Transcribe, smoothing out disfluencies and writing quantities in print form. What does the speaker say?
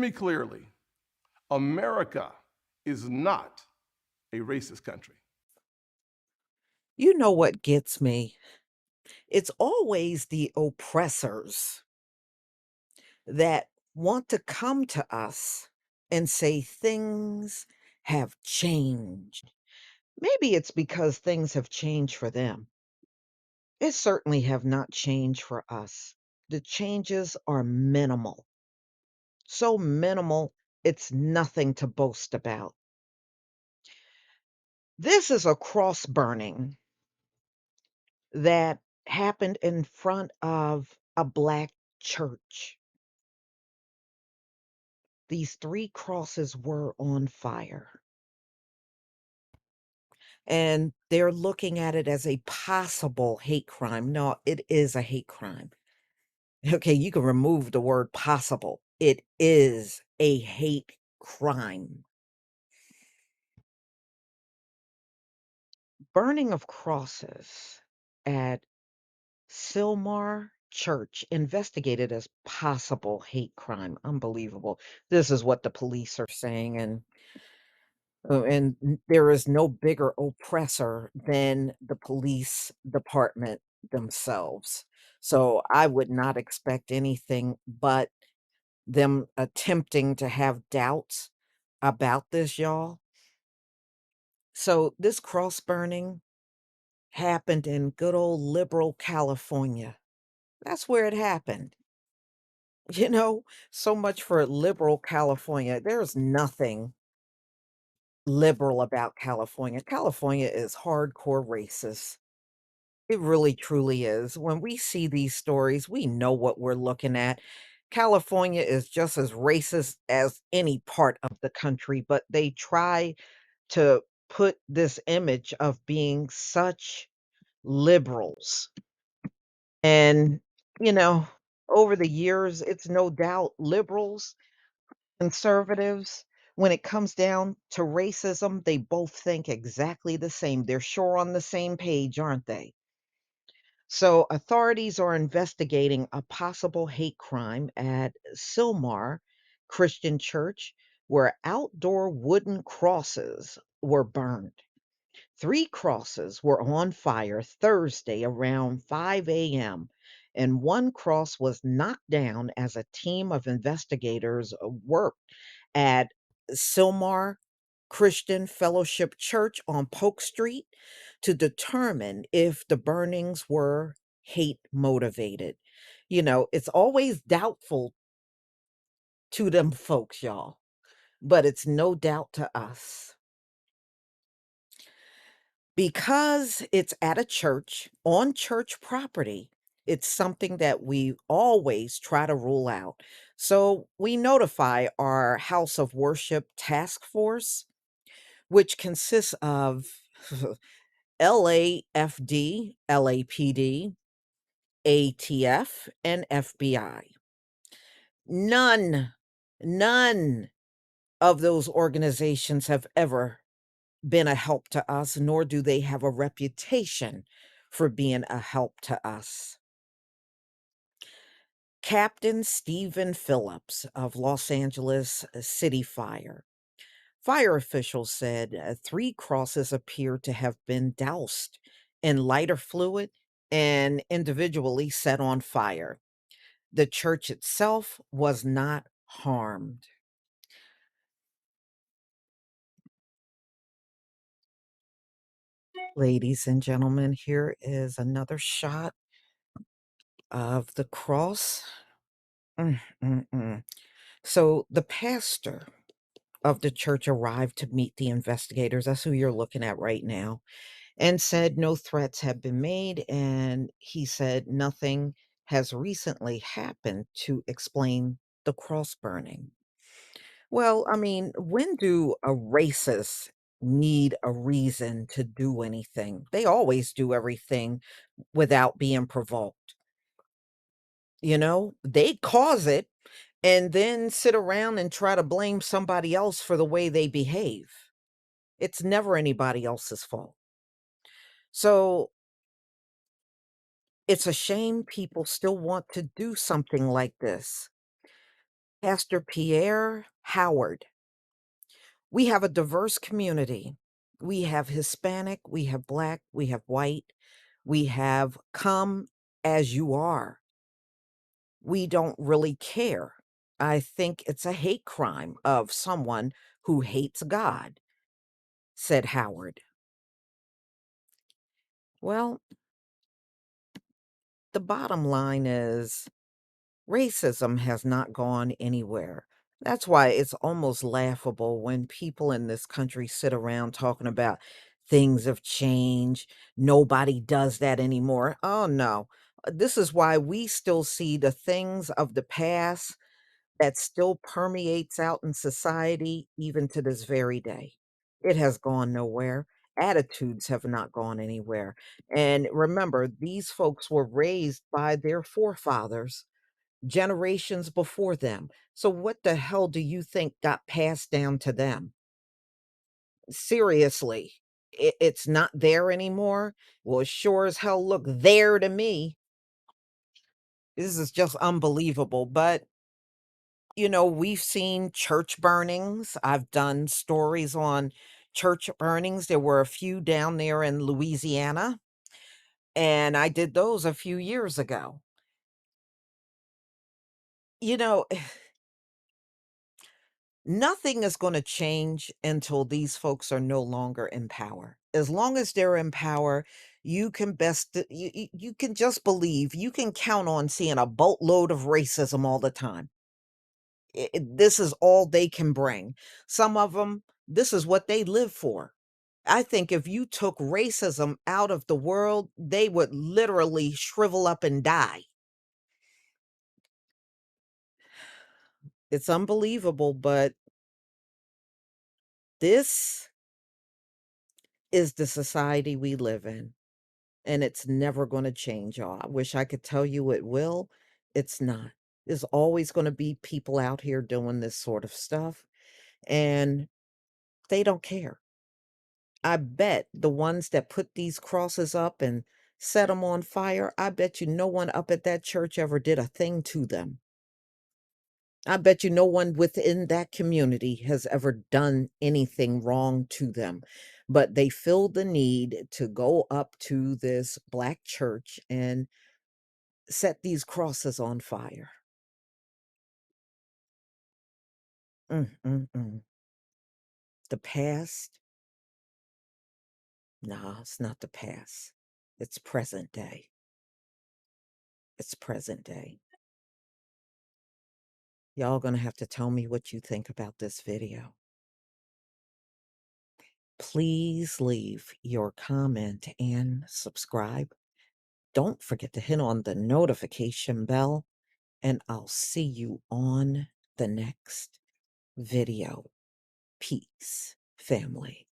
me clearly. America is not a racist country. You know what gets me? It's always the oppressors that want to come to us and say things have changed. Maybe it's because things have changed for them. It certainly have not changed for us. The changes are minimal. So minimal, it's nothing to boast about. This is a cross burning that happened in front of a black church. These 3 crosses were on fire, and they're looking at it as a possible hate crime. No, it is a hate crime. Okay, you can remove the word possible. It is a hate crime. Burning of crosses at Sylmar Church investigated as possible hate crime. Unbelievable. This is what the police are saying, and there is no bigger oppressor than the police department themselves. So I would not expect anything but them attempting to have doubts about this, y'all. So this cross burning happened in good old liberal California. That's where it happened. You know, so much for liberal California. There's nothing liberal about California. California is hardcore racist. It really truly is. When we see these stories, we know what we're looking at. California is just as racist as any part of the country, but they try to put this image of being such liberals. And, you know, over the years, it's no doubt liberals, conservatives, when it comes down to racism, they both think exactly the same. They're sure on the same page, aren't they? So, authorities are investigating a possible hate crime at Sylmar Christian Church where outdoor wooden crosses were burned. 3 crosses were on fire Thursday around 5 a.m., and one cross was knocked down as a team of investigators worked at Sylmar Christian Fellowship Church on Polk Street to determine if the burnings were hate motivated. You know, it's always doubtful to them folks, y'all, but it's no doubt to us. Because it's at a church, on church property, it's something that we always try to rule out. So we notify our house of worship task force, which consists of LAFD, LAPD, ATF, and FBI. None, none of those organizations have ever been a help to us, nor do they have a reputation for being a help to us. Captain Stephen Phillips of Los Angeles City Fire. Fire officials said 3 crosses appear to have been doused in lighter fluid and individually set on fire. The church itself was not harmed. Ladies and gentlemen, here is another shot of the cross. Mm, mm, mm. So the pastor of the church arrived to meet the investigators. That's who you're looking at right now, and said no threats have been made. And he said nothing has recently happened to explain the cross burning. Well, I mean, when do a racist need a reason to do anything? They always do everything without being provoked. You know, they cause it and then sit around and try to blame somebody else for the way they behave. It's never anybody else's fault. So it's a shame people still want to do something like this. Pastor Pierre Howard. We have a diverse community. We have Hispanic, we have Black, we have white, we have come as you are. We don't really care. I think it's a hate crime of someone who hates God, said Howard. Well, the bottom line is racism has not gone anywhere. That's why it's almost laughable when people in this country sit around talking about things have changed. Nobody does that anymore. Oh, no. This is why we still see the things of the past that still permeates out in society even to this very day. It has gone nowhere. Attitudes have not gone anywhere. And remember, these folks were raised by their forefathers generations before them. So what the hell do you think got passed down to them? Seriously, it's not there anymore. Well, it sure as hell look there to me. This is just unbelievable. But we've seen church burnings. I've done stories on church burnings. There were a few down there in Louisiana, and I did those a few years ago. You know, Nothing is gonna change until these folks are no longer in power. As long as they're in power, you can you can just believe, you can count on seeing a boatload of racism all the time. This is all they can bring. Some of them, this is what they live for. I think if you took racism out of the world, they would literally shrivel up and die. It's unbelievable, but this is the society we live in. And it's never gonna change, y'all. I wish I could tell you it will. It's not. There's always gonna be people out here doing this sort of stuff, and they don't care. I bet the ones that put these crosses up and set them on fire, I bet you no one up at that church ever did a thing to them. I bet you no one within that community has ever done anything wrong to them. But they feel the need to go up to this black church and set these crosses on fire. Mm. The past? Nah, it's not the past. It's present day. It's present day. Y'all gonna have to tell me what you think about this video. Please leave your comment and subscribe. Don't forget to hit on the notification bell, and I'll see you on the next video. Peace, family.